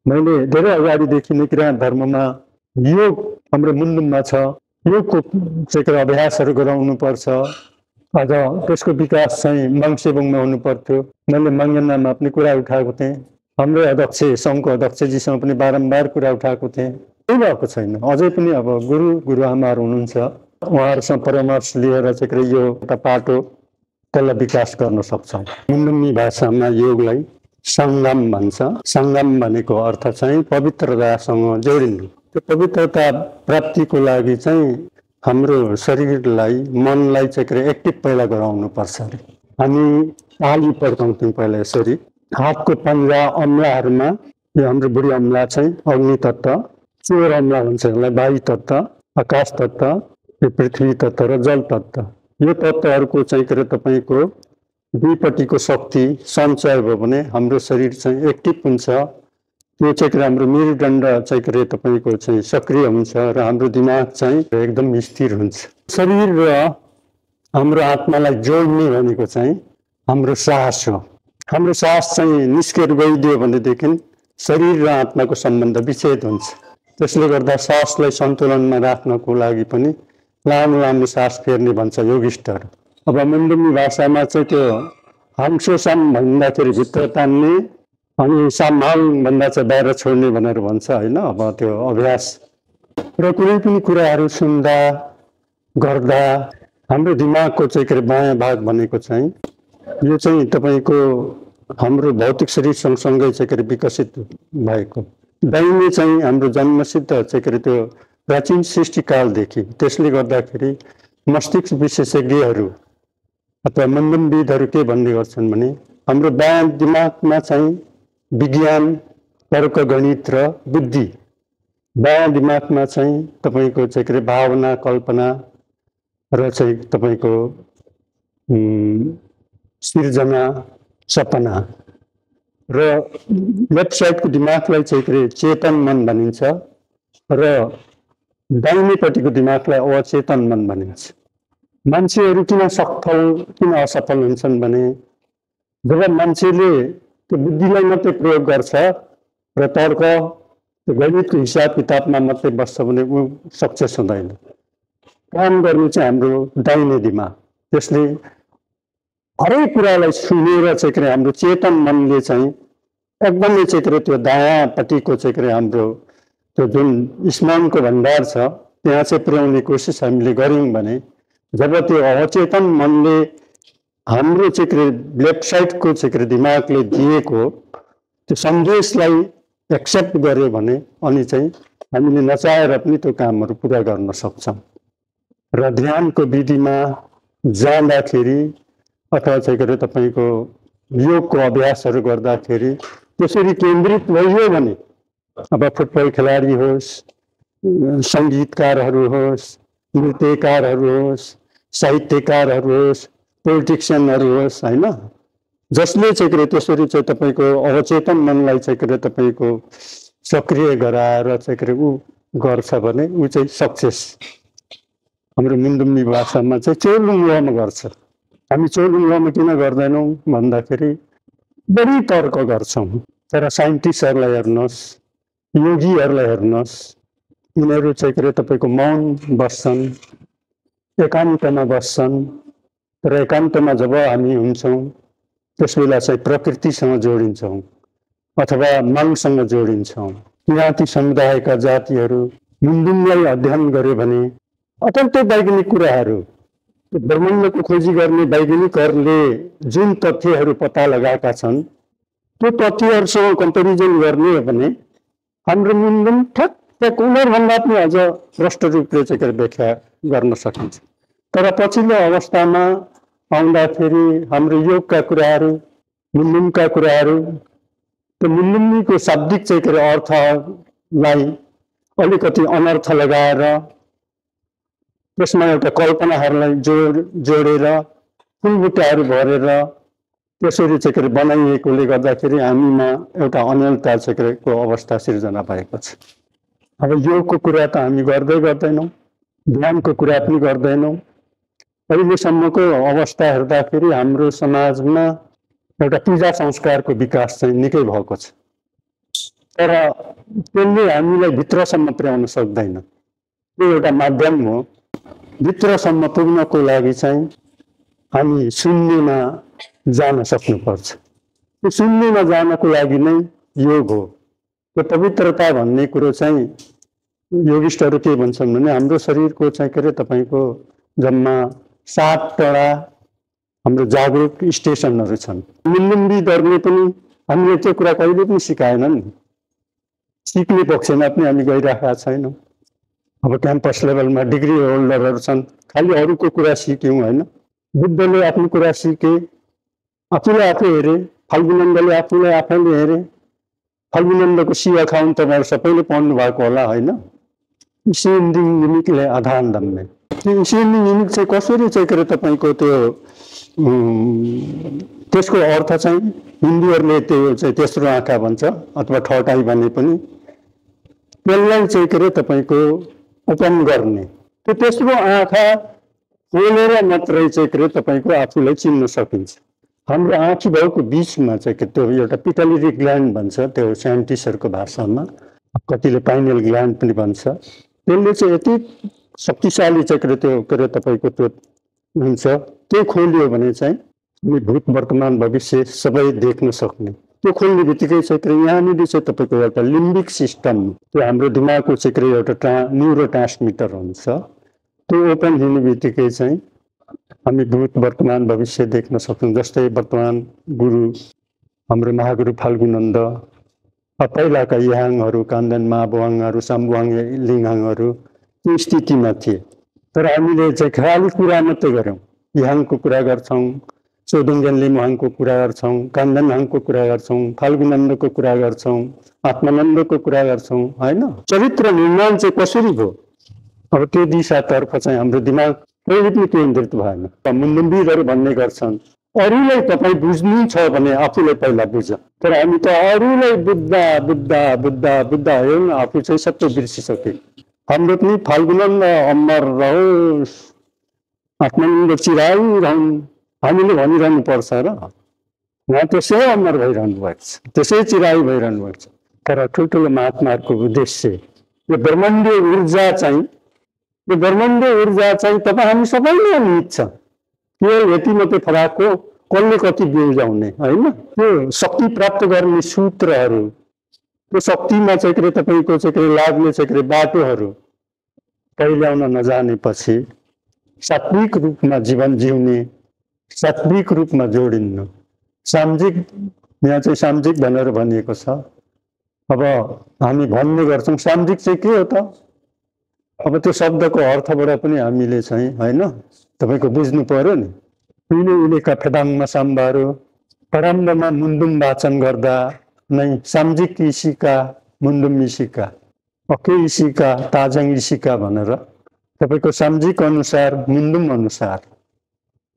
मैले धेरै अगाडिदेखि नै किराँत धर्ममा योग हाम्रो मुन्डुममा छ, योगको चाहिँ अभ्यासहरू गराउनुपर्छ। अझ त्यसको विकास चाहिँ मङ्सेबुङमा हुनु पर्थ्यो। मैले मङ्गेनामा पनि कुरा उठाएको थिएँ, हाम्रो अध्यक्ष सङ्घको अध्यक्षजीसँग पनि बारम्बार कुरा उठाएको थिएँ। केही भएको छैन। अझै पनि अब गुरुआमाहरू हुनुहुन्छ, उहाँहरूसँग परामर्श लिएर चाहिँ यो एउटा पाटो त्यसलाई विकास गर्न सक्छौँ। मुन्डुमी भाषामा योगलाई सङ्गम भन्छ। सङ्गम भनेको अर्थ चाहिँ पवित्रतासँग जोडिनु। त्यो पवित्रता प्राप्तिको लागि चाहिँ हाम्रो शरीरलाई मनलाई चाहिँ एक्टिभ पहिला गराउनु पर्छ अरे। हामी ताली पड्काउँथ्यौँ पहिला यसरी, हातको पन्जा अम्लाहरूमा यो हाम्रो बुढी अम्ला चाहिँ अग्नि तत्त्व, चोर अम्ला भन्छ यसलाई वायु तत्त्व, आकाश तत्त्व, यो पृथ्वी तत्त्व र जल तत्त्व, यो तत्त्वहरूको चाहिँ तपाईँको दुईपट्टिको शक्ति सञ्चय भयो भने हाम्रो शरीर चाहिँ एक्टिभ हुन्छ। त्यो चाहिँ हाम्रो मेरुदण्ड चाहिँ तपाईँको चाहिँ सक्रिय हुन्छ र हाम्रो दिमाग चाहिँ एकदम स्थिर हुन्छ। शरीर र हाम्रो आत्मालाई जोड्ने भनेको चाहिँ हाम्रो सास हो। हाम्रो सास चाहिँ निस्केर गइदियो भनेदेखि शरीर र आत्माको सम्बन्ध विच्छेद हुन्छ। त्यसले गर्दा सासलाई सन्तुलनमा राख्नको लागि पनि लामो लामो सास फेर्ने भन्छ योगिस्टहरू। अब मुन्डुमी भाषामा चाहिँ त्यो हाङसोसाम भन्दाखेरि भित्र तान्ने, अनि सामहाङ भन्दा चाहिँ बाहिर छोड्ने भनेर भन्छ होइन। अब त्यो अभ्यास र कुनै पनि कुराहरू सुन्दा गर्दा हाम्रो दिमागको चाहिँ बायाँ भाग भनेको चाहिँ यो चाहिँ तपाईँको हाम्रो भौतिक शरीर सँगसँगै चाहिँ विकसित भएको, दाहिने चाहिँ हाम्रो जन्मसिद्ध चाहिँ त्यो प्राचीन सृष्टिकालदेखि। त्यसले गर्दाखेरि मस्तिष्क विशेषज्ञहरू अथवा मुन्डुमविदहरू के भन्ने गर्छन् भने हाम्रो बायाँ दिमागमा चाहिँ विज्ञान, तर्क, गणित र बुद्धि, बायाँ दिमागमा चाहिँ तपाईँको चाहिँ भावना, कल्पना र चाहिँ तपाईँको सृजना, सपना, र लेफ्ट साइडको दिमागलाई चाहिँ चेतन मन भनिन्छ र दाहिनेपट्टिको दिमागलाई अचेतन मन भनिन्छ। मान्छेहरू किन सफल किन असफल हुन्छन् भने जब मान्छेले त्यो बुद्धिलाई मात्रै प्रयोग गर्छ र तर्क त्यो गणितको हिसाब किताबमा मात्रै बस्छ भने ऊ सक्सेस हुँदैन। काम गर्ने चाहिँ हाम्रो दाहिने दिमाग। त्यसले हरेक कुरालाई सुनेर चाहिँ हाम्रो चेतन मनले चाहिँ एकदमै चाहिँ त्यो दायाँपट्टिको चाहिँ हाम्रो त्यो जुन स्मरणको भण्डार छ त्यहाँ चाहिँ पुर्याउने कोसिस हामीले गऱ्यौँ भने जब त्यो अचेतन मनले हाम्रो चाहिँ लेफ्ट साइडको चाहिँ दिमागले दिएको त्यो सन्देशलाई एक्सेप्ट गर्यो भने अनि चाहिँ हामीले नचाहेर पनि त्यो कामहरू पुरा गर्न सक्छौँ। र ध्यानको विधिमा जाँदाखेरि अथवा चाहिँ तपाईँको योगको अभ्यासहरू गर्दाखेरि त्यसरी केन्द्रित भइयो भने अब फुटबल खेलाडी होस्, सङ्गीतकारहरू होस्, नृत्यकारहरू होस्, साहित्यकारहरू होस्, पोलिटिसियनहरू होस् होइन, जसले चाहिँ त्यसरी चाहिँ तपाईँको अवचेतन मनलाई चाहिँ तपाईँको सक्रिय गराएर चाहिँ ऊ गर्छ भने ऊ चाहिँ सक्सेस। हाम्रो मुन्डुमी भाषामा चाहिँ चोलुङ्गोमा गर्छ। हामी चोलुङ्गोमा किन गर्दैनौँ भन्दाखेरि बढी तर्क गर्छौँ। तर साइन्टिस्टहरूलाई हेर्नुहोस्, योगीहरूलाई हेर्नुहोस्, यिनीहरू चाहिँ तपाईँको मौन बस्छन्, एकान्तमा बस्छन्। तर एकान्तमा जब हामी हुन्छौँ त्यस बेला चाहिँ प्रकृतिसँग जोडिन्छौँ अथवा मनसँग जोडिन्छौँ। किराँती समुदायका जातिहरू मुन्डुमलाई अध्ययन गर्यो भने अत्यन्तै वैज्ञानिक कुराहरू, ब्रह्माण्डको खोजी गर्ने वैज्ञानिकहरूले जुन तथ्यहरू पत्ता लगाएका छन् त्यो तथ्यहरूसँग कम्पेरिजन गर्ने हो भने हाम्रो मुन्डुम ठ्याक्क उनीहरूभन्दा पनि अझ प्रष्ट रूपले चाहिँ व्याख्या गर्न सकिन्छ। तर पछिल्लो अवस्थामा आउँदाखेरि हाम्रो योगका कुराहरू, मुन्डुमका कुराहरू, त्यो मुन्डुमीको शाब्दिक चाहिँ अर्थलाई अलिकति अनर्थ लगाएर त्यसमा एउटा कल्पनाहरूलाई जोडेर फुलबुट्टाहरू भरेर त्यसरी चाहिँ बनाइएकोले गर्दाखेरि हामीमा एउटा अन्यलता चाहिँको अवस्था सिर्जना भएको छ। अब योगको कुरा त हामी गर्दैनौँ, ध्यानको कुरा पनि गर्दैनौँ। अहिलेसम्मको अवस्था हेर्दाखेरि हाम्रो समाजमा एउटा पूजा संस्कारको विकास चाहिँ निकै भएको छ। तर त्यसले हामीलाई भित्रसम्म पुर्याउन सक्दैन। यो एउटा माध्यम हो। भित्रसम्म पुग्नको लागि चाहिँ हामी शून्यमा जान सक्नुपर्छ। त्यो शून्यमा जानको लागि नै योग हो। त्यो पवित्रता भन्ने कुरो चाहिँ योगिस्टहरू के भन्छन् भने हाम्रो शरीरको चाहिँ के अरे तपाईँको जम्मा 7वटा हाम्रो जागरुक स्टेसनहरू छन्। मुन्डुम्बीहरूले पनि हामीले त्यो कुरा कहिले पनि सिकाएनन्। सिक्ने पक्षमा पनि हामी गइरहेका छैनौँ। अब क्याम्पस लेभलमा डिग्री होल्डरहरू छन्, खालि अरूको कुरा सिक्यौँ होइन। बुद्धले आफ्नो कुरा सिके, आफूले आफै हेरे, फाल्गुनन्दले आफूलाई आफैले हेरे। फाल्गुनन्दको सिया खाउन् तपाईँहरू सबैले पढ्नु भएको होला होइन। इसेन्डिङ युनिकले आधानदम्मे, त्यो इसेन्डिङ युनिक चाहिँ कसरी चाहिँ के अरे तपाईँको त्यो त्यसको अर्थ चाहिँ हिन्दूहरूले त्यो चाहिँ तेस्रो आँखा भन्छ अथवा ठटाई भने पनि त्यसलाई चाहिँ के अरे तपाईँको ओपन गर्ने। त्यो तेस्रो आँखा खोलेर मात्रै चाहिँ के अरे तपाईँको आफूलाई चिन्न सकिन्छ। हाम्रो आँखी भाउको बिचमा चाहिँ त्यो एउटा पिटुइटरी ग्ल्यान्ड भन्छ, त्यो साइन्टिस्टहरूको भाषामा, कतिले पाइनियल ग्ल्यान्ड पनि भन्छ। त्यसले चाहिँ यति शक्तिशाली चाहिँ के अरे त्यो के अरे तपाईँको त्यो हुन्छ। त्यो खोलियो भने चाहिँ भूत वर्तमान भविष्य सबै देख्न सक्ने। त्यो खोल्ने बित्तिकै चाहिँ के अरे यहाँनिर चाहिँ तपाईँको एउटा लिम्बिक सिस्टम, त्यो हाम्रो दिमागको चाहिँ के अरे एउटा न्युरो ट्रान्समिटर हुन्छ। त्यो ओपन हुने बित्तिकै चाहिँ हामी भूत वर्तमान भविष्य देख्न सक्छौँ। जस्तै वर्तमान गुरु हाम्रो महागुरु फाल्गुनन्द, पहिलाका याङहरू, कान्दन माबुवाङहरू, साम्बुवाङ लिङहाङहरू त्यो स्थितिमा थिए। तर हामीले चाहिँ खालि कुरा मात्रै गऱ्यौँ। याङको कुरा गर्छौँ, सोदुङ्गेन लिम्हाङको कुरा गर्छौँ, कान्दन हाङको कुरा गर्छौँ, फाल्गुनन्दको कुरा गर्छौँ, आत्मानन्दको कुरा गर्छौँ होइन। चरित्र निर्माण चाहिँ कसरी भयो? अब त्यो दिशातर्फ चाहिँ हाम्रो दिमाग कहिले पनि केन्द्रित भएन। मुन्डुम्बीहरू भन्ने गर्छन् अरूलाई तपाईँ बुझ्नु छ भने आफूलाई पहिला बुझ। तर हामी त अरूलाई बुझ्दा बुझ्दा बुझ्दा बुझ्दा हेर्नु आफू चाहिँ सबै बिर्सिसके। हाम्रो पनि फाल्गुनन्द अमर रहोस्, आत्मानन्द चिराइरहन् हामीले भनिरहनु पर्छ र उहाँ त्यसै अमर भइरहनु भएको छ, त्यसै चिराइ भइरहनु भएको छ। तर ठुल्ठुलो महात्माहरूको उद्देश्य यो ब्रह्माण्डीय ऊर्जा चाहिँ, यो ब्रह्माण्डीय ऊर्जा चाहिँ तपाईँ हामी सबैले निहित छ। केवल यति मात्रै फरक हो कसले कति बुझाउने होइन। त्यो शक्ति प्राप्त गर्ने सूत्रहरू, त्यो शक्तिमा चाहिँ के अरे तपाईँको चाहिँ के अरे लाग्ने चाहिँ के अरे बाटोहरू पहिल्याउन नजानेपछि सात्विक रूपमा जीवन जिउने, सात्विक रूपमा जोडिन्न। सामाजिक, यहाँ चाहिँ सामाजिक भनेर भनिएको छ। अब हामी भन्ने गर्छौँ सामाजिक चाहिँ के हो त? अब त्यो शब्दको अर्थबाट पनि हामीले चाहिँ होइन तपाईँको बुझ्नु पर्यो नि। उहिले उहिलेका फेदाङमा साम्बाहरू प्रारम्भमा मुन्डुम वाचन गर्दा नै सामाजिक इसिका मुन्डुम इसिका अके इसिका ताजङ इसिका भनेर तपाईँको सामाजिक अनुसार मुन्डुम अनुसार।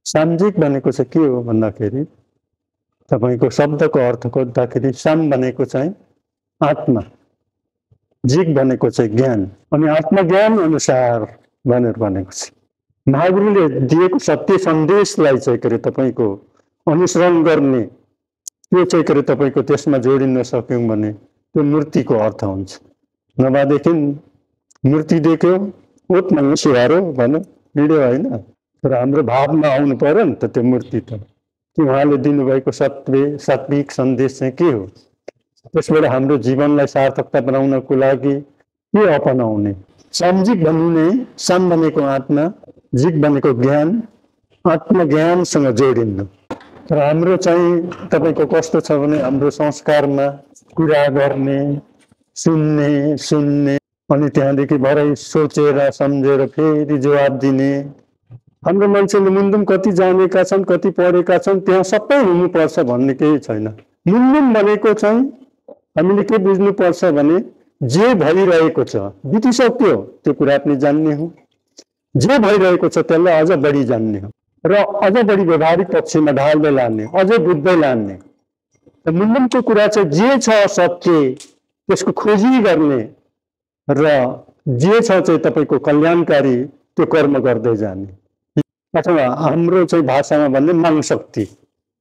सामाजिक भनेको चाहिँ के हो भन्दाखेरि तपाईँको शब्दको अर्थ खोज्दाखेरि साम भनेको चाहिँ आत्मा, जिग भनेको चाहिँ ज्ञान, अनि आत्मज्ञान अनुसार भनेर भनेको छ। महागुरुले दिएको सत्य सन्देशलाई चाहिँ के अरे तपाईँको अनुसरण गर्ने, त्यो चाहिँ के अरे तपाईँको त्यसमा जोडिन सक्यौँ भने त्यो मूर्तिको अर्थ हुन्छ। नभएदेखि मूर्ति देख्यो ओतमा सिहारो भन्यो हिँड्यो होइन। तर हाम्रो भावमा आउनु पर्यो नि त त्यो मूर्ति त। कि उहाँले दिनुभएको सात्विक सन्देश चाहिँ के हो? त्यसबाट हाम्रो जीवनलाई सार्थकता बनाउनको लागि के अपनाउने? सामाजिक भन्नु नै साम भनेको आत्मा, जिग भनेको ज्ञान, आत्मज्ञानसँग जोडिनु। तर हाम्रो चाहिँ तपाईँको कस्तो छ भने हाम्रो संस्कारमा कुरा गर्ने, सुन्ने अनि त्यहाँदेखि भरै सोचेर सम्झेर फेरि जवाब दिने। हाम्रो मान्छेले मुन्डुम कति जानेका छन्, कति पढेका छन्, त्यहाँ सबै हुनुपर्छ भन्ने केही छैन। मुन्डुम भनेको चाहिँ हामीले के बुझ्नुपर्छ भने जे भइरहेको छ बितिसक्यो त्यो कुरा पनि जान्ने हो, जे भइरहेको छ त्यसलाई अझ बढी जान्ने हो र अझ बढी व्यवहारिक पक्षमा ढाल्दै लाने, अझै बुझ्दै लाने। मुन्डुमको कुरा चाहिँ जे छ सत्य त्यसको खोजी गर्ने र जे छ चाहिँ तपाईँको कल्याणकारी त्यो कर्म गर्दै जाने। अथवा हाम्रो चाहिँ भाषामा भन्ने माङ शक्ति,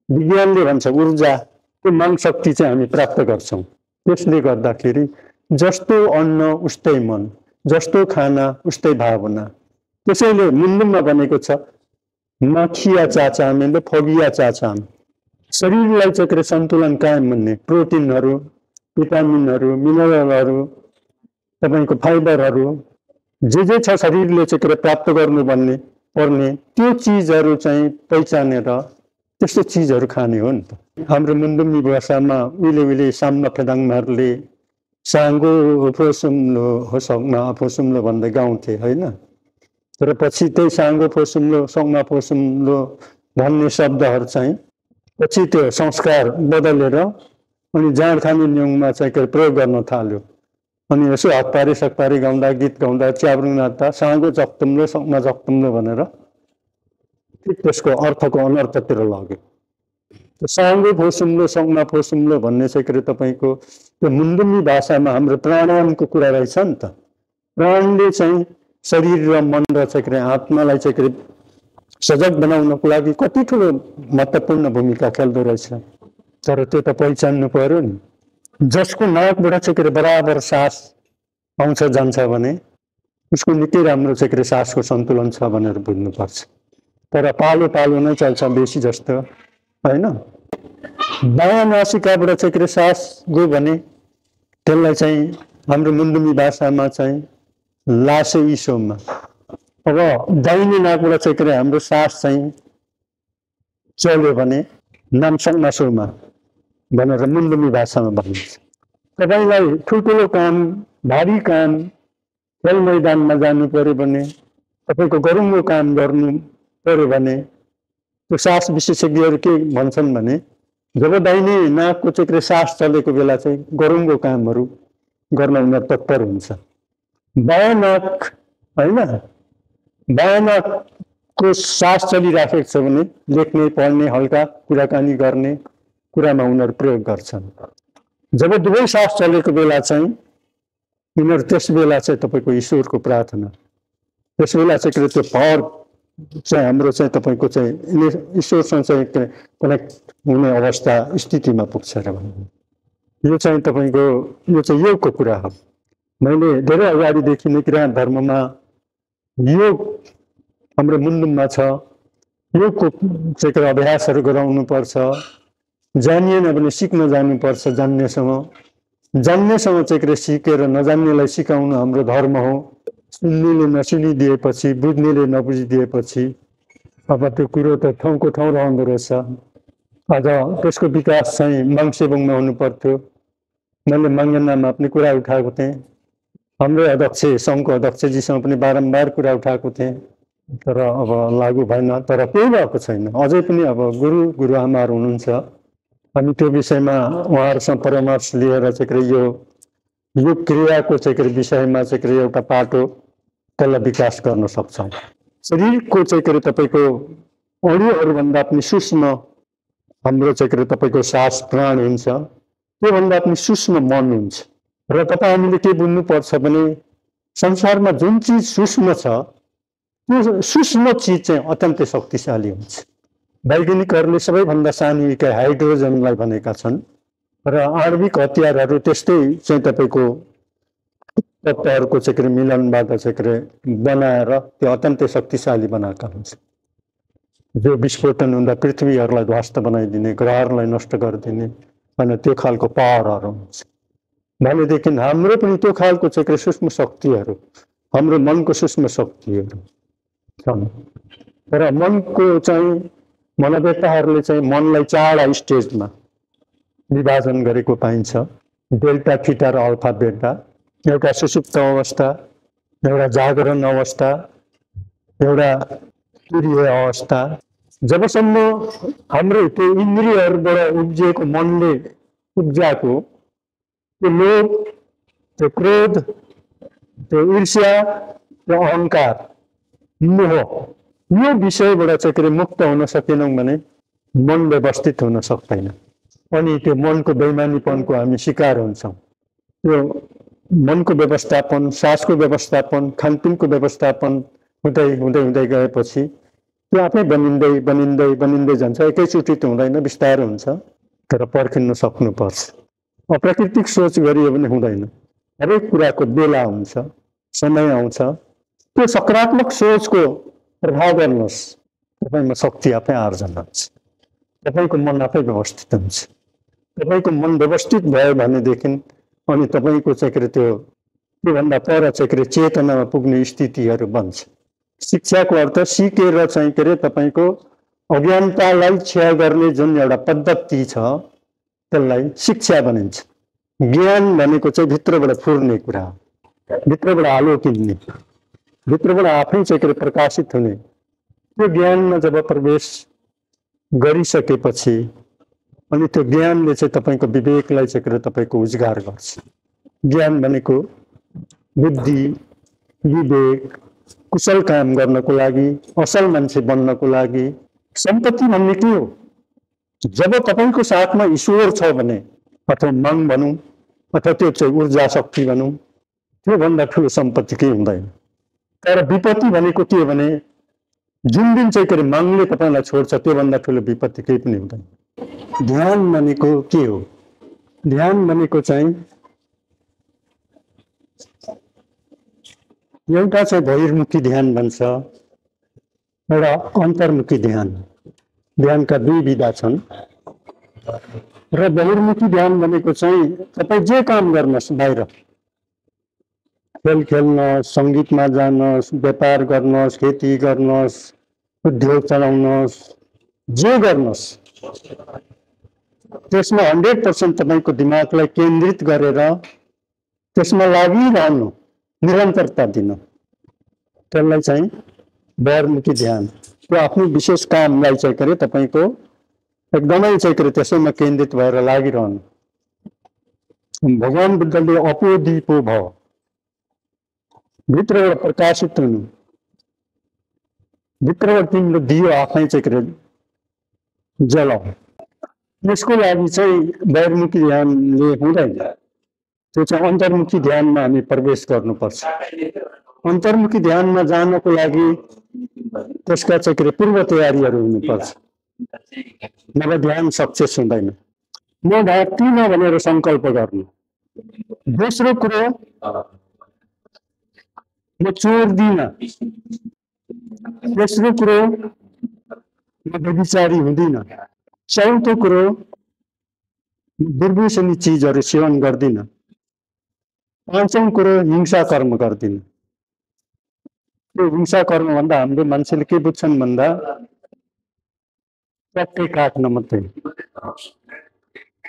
विज्ञानले भन्छ ऊर्जा, त्यो माङ शक्ति चाहिँ हामी प्राप्त गर्छौँ। त्यसले गर्दाखेरि जस्तो अन्न उस्तै मन, जस्तो खाना उस्तै भावना। त्यसैले मुन्डुममा भनेको छ माखिया चाचामेले फगिया चाचाम। शरीरलाई चाहिँ सन्तुलन कायम भन्ने प्रोटिनहरू, भिटामिनहरू, मिनरलहरू, तपाईँको फाइबरहरू जे छ शरीरले चाहिँ प्राप्त गर्नु भन्ने पर्ने त्यो चिजहरू चाहिँ पहिचानेर त्यस्तो चिजहरू खाने हो नि त। हाम्रो मुन्डुमी भाषामा उहिले साम्मा फेदाङमाहरूले साङ्गो फोसुम्लो हो सक्मा फोसुम्लो भन्दै गाउँथे होइन। तर पछि त्यही साङ्गो फोसुम्लो सक्मा फोसुम्लो भन्ने शब्दहरू चाहिँ पछि त्यो संस्कार बदलेर अनि जाँड खाने न्युङमा चाहिँ प्रयोग गर्न थाल्यो। अनि यसो हकपारी सकपारी गाउँदा गीत गाउँदा च्याब्रुङ नाच्दा साङ्गो जक्तुम्लो सक्मा जक्तुम्लो भनेर त्यसको अर्थको अनर्थतिर लाग्यो। साङ्गो फोसुम्लो सक्मा फोसुम्लो भन्ने चाहिँ तपाईँको त्यो मुन्डुमी भाषामा हाम्रो प्राणायामको कुरा रहेछ नि त। प्राणले चाहिँ शरीर र मन र चाहिँ आत्मालाई चाहिँ सजग बनाउनको लागि कति ठुलो महत्त्वपूर्ण भूमिका खेल्दो रहेछ। तर त्यो त पहिचान्नु पर्यो नि। जसको नाकबाट चाहिँ बराबर सास आउँछ जान्छ भने उसको निकै राम्रो चाहिँ सासको सन्तुलन छ भनेर बुझ्नुपर्छ। तर पालो पालो नै चल्छ बेसी जस्तो होइन। दायाँ नासिकाबाट चाहिँ सास गयो भने त्यसलाई चाहिँ हाम्रो मुन्डुमी भाषामा चाहिँ लासे इसोमा। अब दाहिने नाकबाट चाहिँ हाम्रो सास चाहिँ चल्यो भने नामसङमासोमा भनेर मुन्डुमी भाषामा भनिन्छ। तपाईँलाई ठुल्ठुलो काम, भारी काम, खेल मैदानमा जानु पर्यो भने, तपाईँको गरुङ्गो काम गर्नु पर्यो भने त्यो सास विशेषज्ञहरू के भन्छन् भने जब दाहिने नाकको चाहिँ सास चलेको बेला चाहिँ गरुङ्गो कामहरू गर्न उनीहरू तत्पर हुन्छ। बायाँ नाक होइन, बायाँ नाकको सास चलिराखेको छ भने लेख्ने पढ्ने हल्का कुराकानी गर्ने कुरामा उनीहरू प्रयोग गर्छन्। जब दुवै सास चलेको बेला चाहिँ उनीहरू त्यस बेला चाहिँ तपाईँको ईश्वरको प्रार्थना, त्यस बेला चाहिँ त्यो पावर चाहिँ हाम्रो चाहिँ तपाईँको चाहिँ ईश्वरसँग चाहिँ कनेक्ट हुने अवस्था स्थितिमा पुग्छ र भन्नु। यो चाहिँ तपाईँको यो चाहिँ योगको कुरा हो। मैले धेरै अगाडिदेखि नै किराँत धर्ममा योग हाम्रो मुन्डुममा छ। योगको चाहिँ अभ्यासहरू गराउनुपर्छ। जानिएन भने सिक्न जानुपर्छ। जान्नेसँग चाहिँ सिकेर नजान्नेलाई सिकाउनु हाम्रो धर्म हो। सुन्नेले नसुनिदिएपछि, बुझ्नेले नबुझिदिएपछि अब त्यो कुरो त ठाउँको ठाउँ रहँदो रहेछ। अझ त्यसको विकास चाहिँ मङसेबुङमा हुनु पर्थ्यो। मैले मङ्गेनामा पनि कुरा उठाएको थिएँ। हाम्रो अध्यक्ष सङ्घको अध्यक्षजीसँग पनि बारम्बार कुरा उठाएको थिएँ। तर अब लागू भएन। तर केही भएको छैन। अझै पनि अब गुरुआमाहरू हुनुहुन्छ। अनि त्यो विषयमा उहाँहरूसँग परामर्श लिएर चाहिँ यो क्रियाको चाहिँ विषयमा चाहिँ एउटा पाटो त्यसलाई विकास गर्न सक्छौँ। शरीरको चाहिँ तपाईँको अणुहरूभन्दा पनि सूक्ष्म हाम्रो चाहिँ तपाईँको सास प्राण हुन्छ। त्योभन्दा पनि सूक्ष्म मन हुन्छ। र तपाईँ हामीले के बुझ्नुपर्छ भने संसारमा जुन चिज सूक्ष्म छ त्यो सूक्ष्म चिज चाहिँ अत्यन्तै शक्तिशाली हुन्छ। वैज्ञानिकहरूले सबैभन्दा सानो इकाइ हाइड्रोजनलाई भनेका छन् र आणविक हतियारहरू त्यस्तै चाहिँ तपाईँको तत्त्वहरूको चाहिँ मिलनबाट चाहिँ बनाएर त्यो अत्यन्तै शक्तिशाली बनाएका हुन्छ। जो विस्फोटन हुँदा पृथ्वीहरूलाई ध्वस्त बनाइदिने, ग्रहहरूलाई नष्ट गरिदिने अनि त्यो खालको पावरहरू हुन्छ। भनेदेखि हाम्रो पनि त्यो खालको चाहिँ सूक्ष्म शक्तिहरू, हाम्रो मनको सूक्ष्म शक्तिहरू छन्। तर मनको चाहिँ मनोवेत्ताहरूले चाहिँ मनलाई 4 स्टेजमा विभाजन गरेको पाइन्छ। डेल्टा, थीटा र अल्फा, बेटा। एउटा सुषुप्त अवस्था, एउटा जागरण अवस्था, एउटा तुरीय अवस्था। जबसम्म हाम्रो त्यो इन्द्रियहरूबाट उब्जिएको मनले उब्जाएको त्यो लोभ, त्यो क्रोध, त्यो ईर्ष्या, त्यो अहङ्कार, मोह, यो विषयबाट चाहिँ मुक्त हुन सकेनौँ भने मन व्यवस्थित हुन सक्दैन। अनि त्यो मनको बेइमानीपनको हामी शिकार हुन्छौँ। त्यो मनको व्यवस्थापन, सासको व्यवस्थापन, खानपिनको व्यवस्थापन हुँदै हुँदै हुँदै गएपछि त्यो आफै बनिँदै बनिँदै बनिँदै जान्छ। एकैचोटि त हुँदैन, बिस्तारै हुन्छ। तर पर्खिन सक्नुपर्छ। अप्राकृतिक सोच गरियो भने हुँदैन। हरेक कुराको बेला हुन्छ, समय आउँछ। त्यो सकारात्मक सोचको प्रभाव गर्नुहोस्, तपाईँमा शक्ति आफै आर्जन हुन्छ, तपाईँको मन आफै व्यवस्थित हुन्छ। तपाईँको मन व्यवस्थित भयो भनेदेखि अनि तपाईँको चाहिँ त्यो त्योभन्दा पर चाहिँ चेतनामा पुग्ने स्थितिहरू बन्छ। शिक्षाको अर्थ सिकेर चाहिँ तपाईँको अज्ञानतालाई क्षय गर्ने जुन एउटा पद्धति छ त्यसलाई शिक्षा भनिन्छ। ज्ञान भनेको चाहिँ भित्रबाट फुर्ने कुरा हो, भित्रबाट आलो किन्ने, भित्रबाट आफै चाहिँ प्रकाशित हुने। त्यो ज्ञानमा जब प्रवेश गरिसकेपछि अनि त्यो ज्ञानले चाहिँ तपाईँको विवेकलाई चाहिँ तपाईँको उजागर गर्छ। ज्ञान भनेको बुद्धि, विवेक, कुशल काम गर्नको लागि, असल मान्छे बन्नको लागि। सम्पत्ति भन्ने के हो? जब तपाईँको साथमा ईश्वर छ भने, अथवा मन भनौँ अथवा त्यो चाहिँ ऊर्जा शक्ति भनौँ, त्योभन्दा ठुलो सम्पत्ति केही हुँदैन। तर विपत्ति भनेको के हो भने जुन दिन चाहिँ मनले तपाईँलाई छोड्छ त्योभन्दा ठुलो विपत्ति केही पनि हुँदैन। ध्यान भनेको के हो? ध्यान भनेको चाहिँ एउटा चाहिँ बहिर्मुखी ध्यान भन्छ, एउटा अन्तर्मुखी ध्यान। ध्यानका दुई विधा छन्। र बहिर्मुखी ध्यान भनेको चाहिँ तपाईँ जे काम गर्नुहोस्, बाहिर खेल खेल्नुहोस्, सङ्गीतमा जानुहोस्, व्यापार गर्नुहोस्, खेती गर्नुहोस्, उद्योग चलाउनुहोस्, जे गर्नुहोस् त्यसमा 100% तपाईँको दिमागलाई केन्द्रित गरेर त्यसमा लागिरहनु, निरन्तरता दिनु, त्यसलाई चाहिँ बहिर्मुखी ध्यान। त्यो आफ्नो विशेष कामलाई चाहिँ तपाईँको एकदमै चाहिँ त्यसैमा केन्द्रित भएर लागिरहनु। भगवान बुद्धले अपो दीपो भव, भित्रबाट प्रकाशित हुनु, भित्रबाट तिम्रो दियो आफै चाहिँ जलाऊ। यसको लागि चाहिँ बहिर्मुखी ध्यानले हुँदैन, त्यो चाहिँ अन्तर्मुखी ध्यानमा हामी प्रवेश गर्नुपर्छ। अन्तर्मुखी ध्यानमा जानको लागि त्यसका चाहिँ पूर्व तयारीहरू हुनुपर्छ, नभए ध्यान सक्सेस हुँदैन। म ढाक्दिनँ भनेर सङ्कल्प गर्नु। दोस्रो कुरो, म चोर्दिनँ। तेस्रो कुरो, म व्यभिचारी हुँदिनँ। चौथो कुरो, दुर्व्यसनी चिजहरू सेवन गर्दिनँ। पाँचौं कुरो, हिंसा कर्म गर्दिनँ। त्यो हिंसा कर्म भन्दा हाम्रो मान्छेले के बुझ्छन् भन्दा ट्याक्कै काट्न मात्रै।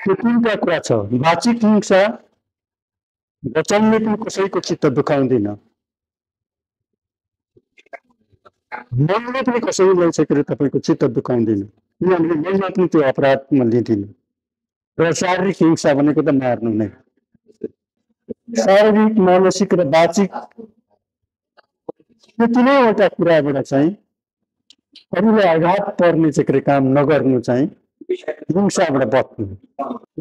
त्यो तिनवटा कुरा छ। वाचिक हिंसा, वचनले पनि कसैको चित्त दुखाउँदिन, मनले पनि कसैलाई चाहिँ तपाईँको चित्त दुखाउँदिन, किनभने मैले पनि त्यो अपराधमा लिँदिनँ। र शारीरिक हिंसा भनेको त मार्नु नै। शारीरिक, मानसिक र वाचिक यो तिनैवटा कुराबाट चाहिँ अरूलाई आघात पर्ने चाहिँ काम नगर्नु, चाहिँ हिंसाबाट बच्नु।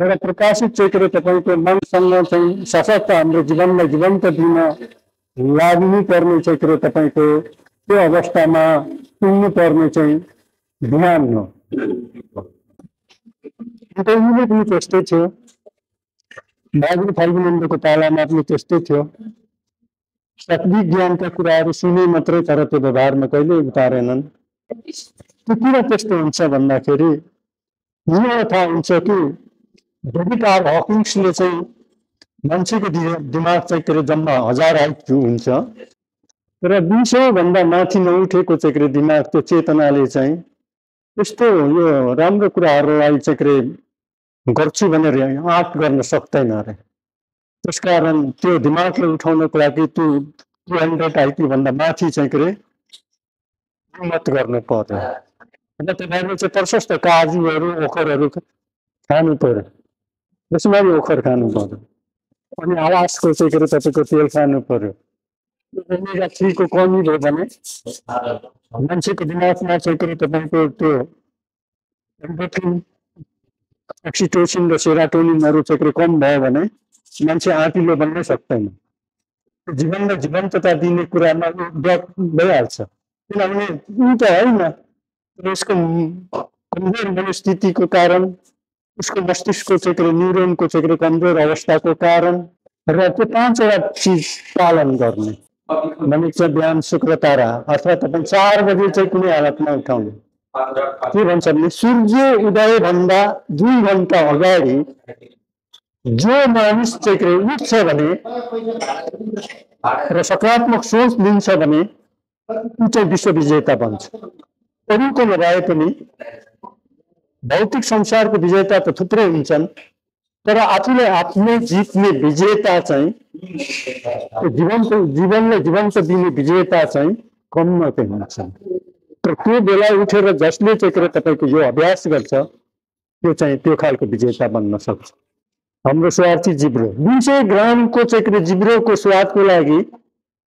एउटा प्रकाशित चाहिँ तपाईँको मनसँग चाहिँ सशक्त हाम्रो जीवनलाई जीवन्त दिन लाग्नु पर्ने चाहिँ तपाईँको त्यो अवस्थामा पुग्नु पर्ने चाहिँ ध्यान हो। उहिले पनि त्यस्तै थियो, भागवत फाल्गुनन्दको पालामा पनि त्यस्तै थियो। शक्ति ज्ञानका कुराहरू सुने मात्रै, तर त्यो व्यवहारमा कहिले उतारेनन्। त्यो किन त्यस्तो हुन्छ भन्दाखेरि यिनीहरूलाई थाहा हुन्छ कि डेभिड आर हकिन्सले चाहिँ मान्छेको दिमाग चाहिँ जम्मा 1000 आइक्यू हुन्छ, तर 200 भन्दा माथि नउठेको चाहिँ दिमाग, त्यो चेतनाले चाहिँ त्यस्तो यो राम्रो कुराहरूलाई चाहिँ गर्छु भनेर आँट गर्न सक्दैन अरे। त्यसकारण त्यो दिमागलाई उठाउनको लागि त्यो 200 आइक्यू भन्दा माथि चाहिँ हिम्मत गर्नु पर्यो। अन्त तपाईँले चाहिँ प्रशस्त काजुहरू, ओखरहरू खानु पर्यो, त्यसमाथि ओखर खानु पर्यो, अनि आवासको चाहिँ तपाईँको तेल खानु पर्यो। ओमेगा 3 को कमी भयो भने मान्छेको दिमागमा चाहिँ तपाईँको त्यो एन्डोर्फिन, एक्सिटोसिन र सेरोटोनिनहरू चाहिँ कम भयो भने मान्छे आँटिलो बन्न सक्दैन। जीवनलाई जीवन्तता दिने कुरामा भइहाल्छ, किनभने ऊ त होइन, यसको कमजोर मनस्थितिको कारण उसको मस्तिष्कको चाहिँ न्युरोनको चाहिँ कमजोर अवस्थाको कारण र त्यो 5वटा चिज पालन गर्ने भनेको चाहिँ बिहान शुक्र तारा अथवा तपाईँ 4 बजे चाहिँ कुनै हालतमा उठाउने के भन्छ भने सूर्य उदय भन्दा 2 घण्टा अगाडि जो मानिस चाहिँ उठ्छ भने र सकारात्मक सोच लिन्छ भने ऊ चाहिँ विश्वविजेता बन्छ। अरूको नभए पनि भौतिक संसारको विजेता त थुप्रै हुन्छन् तर आफूले आफ्नै जित्ने विजेता चाहिँ जीवनले जीवनको दिने विजेता चाहिँ कम मात्रै हुन्छन्। तर त्यो बेला उठेर जसले चाहिँ तपाईँको यो अभ्यास गर्छ त्यो चाहिँ त्यो खालको विजेता बन्न सक्छ। हाम्रो स्वार्थी जिब्रो 200 ग्रामको चाहिँ जिब्रोको स्वादको लागि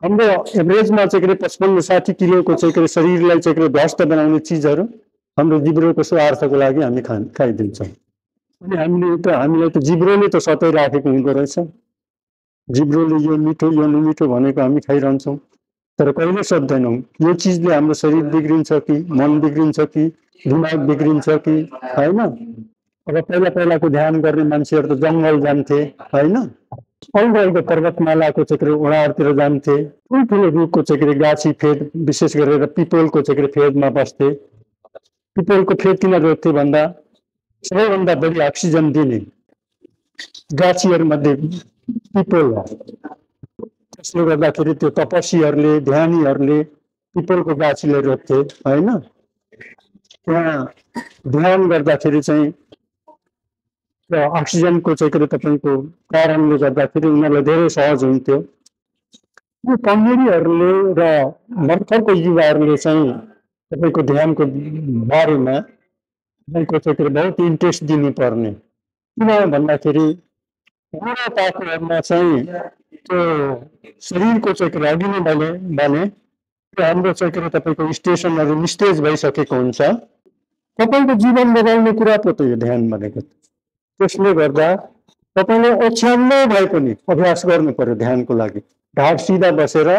हाम्रो एभरेजमा चाहिँ 55-60 किलोको चाहिँ शरीरलाई चाहिँ ध्वस्त बनाउने चिजहरू हाम्रो जिब्रोको स्वार्थको लागि हामी खाइदिन्छौँ। अनि हामीलाई त जिब्रोले त सताइराखेको हुँदो रहेछ। जिब्रोले यो मिठो यो नमिठो भनेको हामी खाइरहन्छौँ तर कहिले सोध्दैनौँ यो चिजले हाम्रो शरीर बिग्रिन्छ कि मन बिग्रिन्छ कि दिमाग बिग्रिन्छ कि होइन। अब पहिलाको ध्यान गर्ने मान्छेहरू त जङ्गल जान्थे होइन, अलगढा पर्वतमालाको चाहिँ ओडारतिर जान्थे, ठुल्ठुलो रुखको चाहिँ गाछी फेद विशेष गरेर पिपलको चाहिँ फेदमा बस्थे। पिपलको फेद किन रोप्थे भन्दा सबैभन्दा बढी अक्सिजन दिने गाछीहरूमध्ये पिपल हो। त्यसले गर्दाखेरि त्यो तपस्वीहरूले ध्यानीहरूले पिपलको गाछीले रोप्थे होइन। त्यहाँ ध्यान गर्दाखेरि चाहिँ अक्सिजनको चाहिँ तपाईँको कारणले गर्दाखेरि उनीहरूलाई धेरै सहज हुन्थ्यो। यो कमेडीहरूले र भर्खरको युवाहरूले चाहिँ तपाईँको ध्यानको बारेमा तपाईँको चाहिँ बहुत इन्ट्रेस्ट दिनुपर्ने। किन भन्दाखेरि बुढापाकाहरूमा चाहिँ त्यो शरीरको चाहिँ अघि नै भने त्यो हाम्रो चाहिँ तपाईँको स्टेसनहरू निस्तेज भइसकेको हुन्छ। तपाईँको जीवन बदल्ने कुरा पो त यो ध्यान भनेको। त्यसले गर्दा तपाईँले ओछ्याउनै भए पनि अभ्यास गर्नु पर्यो ध्यानको लागि। ढाड सिधा बसेर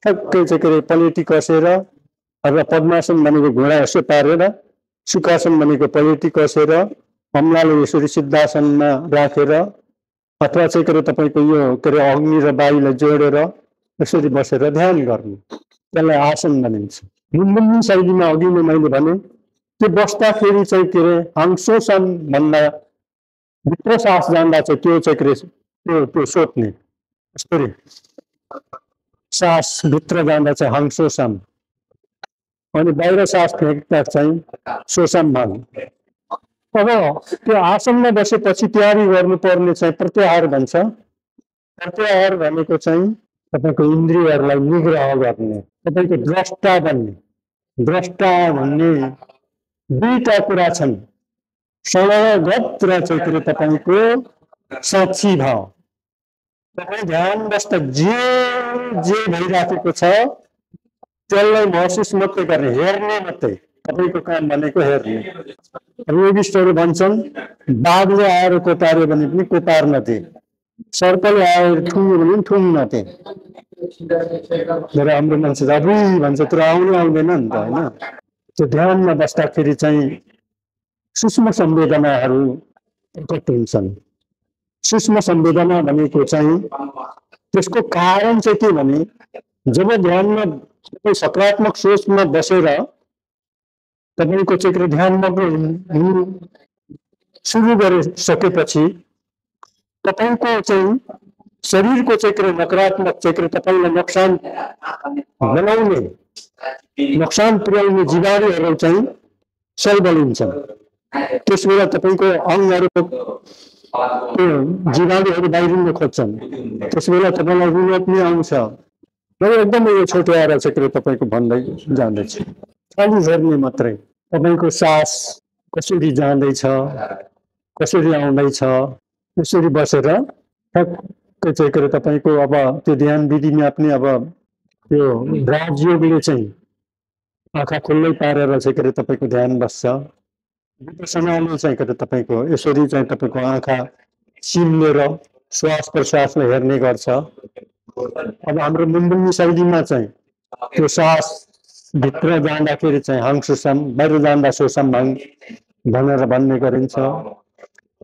ठ्याक्कै चाहिँ पलेटी कसेर अथवा पद्मासन भनेको घुँडा यसो पारेर, सुखासन भनेको पलेटी कसेर, अम्लाले यसरी सिद्धासनमा राखेर अथवा चाहिँ तपाईँको यो अग्नि र वायुलाई जोडेर यसरी बसेर ध्यान गर्नु, त्यसलाई आसन भनिन्छ। मुम्बई शैलीमा अघि नै मैले भने त्यो बस्दाखेरि चाहिँ हंसोसन भन्दा भित्र सास जान्दा चाहिँ त्यो चाहिँ त्यो सोध्ने यसरी सास भित्र जाँदा चाहिँ हंसोसम अनि बाहिर सास फेक्दा चाहिँ सोसम भन्ने। अब त्यो आसनमा बसेपछि तयारी गर्नुपर्ने चाहिँ प्रत्याहार भन्छ। प्रत्याहार भनेको चाहिँ तपाईँको इन्द्रियहरूलाई निग्रह गर्ने, तपाईँको द्रष्टा बन्ने। द्रष्टा भन्ने दुईटा कुरा छन्, समयगत र चाहिँ तपाईँको साक्षी भाव। तपाईँ ध्यान बस्दा जे भइराखेको छ त्यसलाई महसुस मात्रै गर्ने, हेर्ने मात्रै तपाईँको काम भनेको हेर्ने। योगिस्टहरू भन्छन् बाघले आएर कोपार्यो भने पनि कोपार्न दे, सर्पले आएर ठुङ्यो भने पनि ठुङ्न दे। हाम्रो मान्छे अबुई भन्छ तर आउँदैन नि त होइन। त्यो ध्यानमा बस्दाखेरि चाहिँ सूक्ष्म संवेदनाहरू प्रकट हुन्छन्। सूक्ष्म संवेदना भनेको चाहिँ त्यसको कारण चाहिँ के भने जब ध्यानमा तपाईँ सकारात्मक सोचमा बसेर तपाईँको चाहिँ ध्यानमा सुरु गरिसकेपछि तपाईँको चाहिँ शरीरको चाहिँ नकारात्मक चाहिँ तपाईँलाई नोक्सान बनाउने, नोक्सान पुर्याउने जीवाणुहरू चाहिँ सही बलिन्छन्। त्यस बेला तपाईँको अङ्गहरूको जीवाणुहरू बाहिरिन खोज्छन्। त्यस बेला तपाईँलाई रुन पनि आउँछ। म एकदमै यो छोटो आएर चाहिँ तपाईँको भन्दै जाँदैछु। खाली हेर्ने मात्रै, तपाईँको सास कसरी जाँदैछ कसरी आउँदैछ त्यसरी बसेर ठ्याक्कै चाहिँ तपाईँको अब त्यो ध्यान विधिमा पनि अब त्यो राजयोगले चाहिँ आँखा खुल्लै पारेर चाहिँ तपाईँको ध्यान बस्छ। विपसनाले चाहिँ तपाईँको यसरी चाहिँ तपाईँको आँखा चिम्लेर श्वास प्रश्वासलाई हेर्ने गर्छ। अब हाम्रो मुम्बई शैलीमा चाहिँ त्यो सास भित्र जाँदाखेरि चाहिँ हंसोसम, बाहिर जाँदा सोसम भनेर भन्ने गरिन्छ।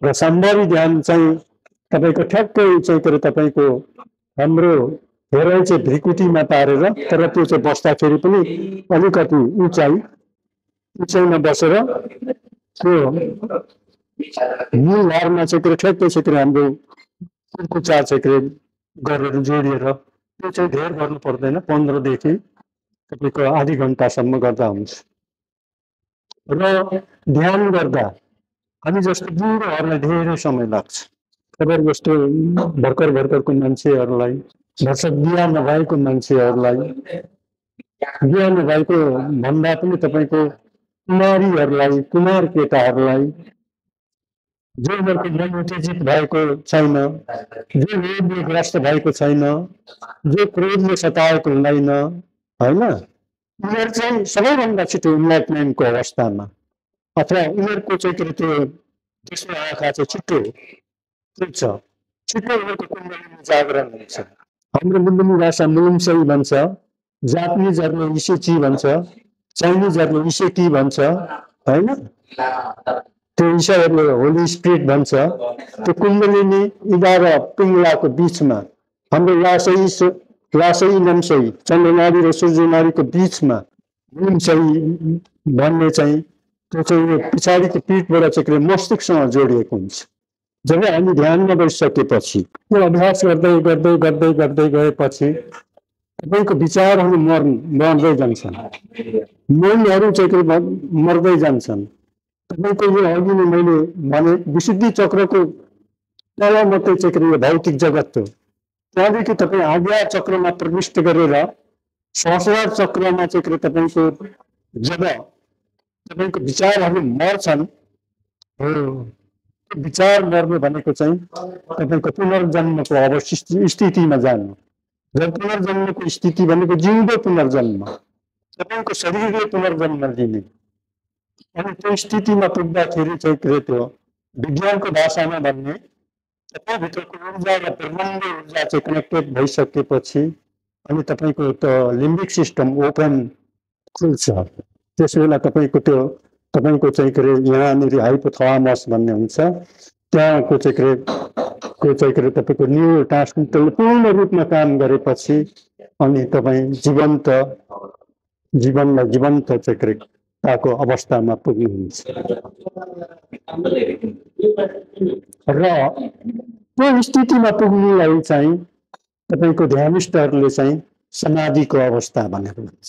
र सम्भावी ध्यान चाहिँ तपाईँको ठ्याक्कै चाहिँ के अरे तपाईँको हाम्रो हेराइ चाहिँ भ्रिकुटीमा पारेर तर त्यो चाहिँ बस्दाखेरि पनि अलिकति उचाइमा बसेर त्यो मूल भारमा चाहिँ के ठ्याक्कै चाहिँ के हाम्रो कुर्कुचा चाहिँ के गरेर जोडिएर त्यो चाहिँ धेर गर्नु पर्दैन 15 देखि तपाईँको आधी घन्टासम्म गर्दा हुन्छ। र ध्यान गर्दा हामी जस्तो बुढोहरूलाई धेरै समय लाग्छ। तपाईँ जस्तो भर्खरको मान्छेहरूलाई भर्खर बिहा नभएको मान्छेहरूलाई बिहा नभएको भन्दा पनि तपाईँको कुमारीहरूलाई कुमार केटाहरूलाई जो उनीहरूको मन उत्तेजित भएको छैन, जो लोभले ग्रस्त भएको छैन, जो क्रोधले सताएको हुँदैन होइन, उनीहरू चाहिँ सबैभन्दा छिटो इन्लाइटमेन्टको अवस्थामा अथवा उनीहरूको चाहिँ के त्यो तेस्रो आँखा चाहिँ छिटो खुल्छ, छिटो उनीहरूको कुण्डलीमा जागरण हुन्छ। हाम्रो मुलुमी भाषा मुलुमसई भन्छ, जापानिजहरूले इसेची भन्छ, चाइनिजहरूले इसेकी भन्छ होइन, त्यो ईसाईहरूले होली स्पिरिट भन्छ। त्यो कुण्डलिनी इडा र पिङ्गलाको बिचमा हाम्रो लासै नम्सई चन्द्रनारी र सूर्यनारीको बिचमा मुलुमसई भन्ने चाहिँ त्यो चाहिँ पछाडिको पिठबाट चाहिँ मस्तिष्कसँग जोडिएको हुन्छ। जब हामी ध्यानमा बसिसकेपछि त्यो अभ्यास गर्दै गर्दै गर्दै गर्दै गएपछि तपाईँको विचारहरू मर्दै जान्छन्, मनहरू चाहिँ मर्दै जान्छन्। तपाईँको यो अघि नै मैले भने विशुद्धि चक्रको तल मात्रै चाहिँ भौतिक जगत हो, त्यहाँदेखि तपाईँ आज्ञा चक्रमा प्रविष्ट गरेर सहस्रार चक्रमा चाहिँ तपाईँको जब तपाईँको विचारहरू मर्छन्, विचार मर्नु भनेको चाहिँ तपाईँको पुनर्जन्मको स्थितिमा जानु। जब पुनर्जन्मको स्थिति भनेको जिउँदो पुनर्जन्म, तपाईँको शरीरले पुनर्जन्म लिने। अनि त्यो स्थितिमा पुग्दाखेरि चाहिँ त्यो विज्ञानको भाषामा भन्ने तपाईँभित्रको ऊर्जा र ब्रह्माण्ड ऊर्जा चाहिँ कनेक्टेड भइसकेपछि अनि तपाईँको त्यो लिम्बिक सिस्टम ओपन खुल्छ। त्यस बेला तपाईँको त्यो तपाईँको चाहिँ के अरे यहाँनिर हाइपोथालमस भन्ने हुन्छ, त्यहाँको चाहिँ के अरे तपाईँको न्युरो ट्रान्समिटरले पूर्ण रूपमा काम गरेपछि अनि तपाईँ जीवनलाई जीवन्त चाहिँ ताको अवस्थामा पुग्नुहुन्छ। र त्यो स्थितिमा पुग्नुलाई चाहिँ तपाईँको ध्यानिष्ठहरूले चाहिँ समाधिको अवस्था भनेर भन्छ।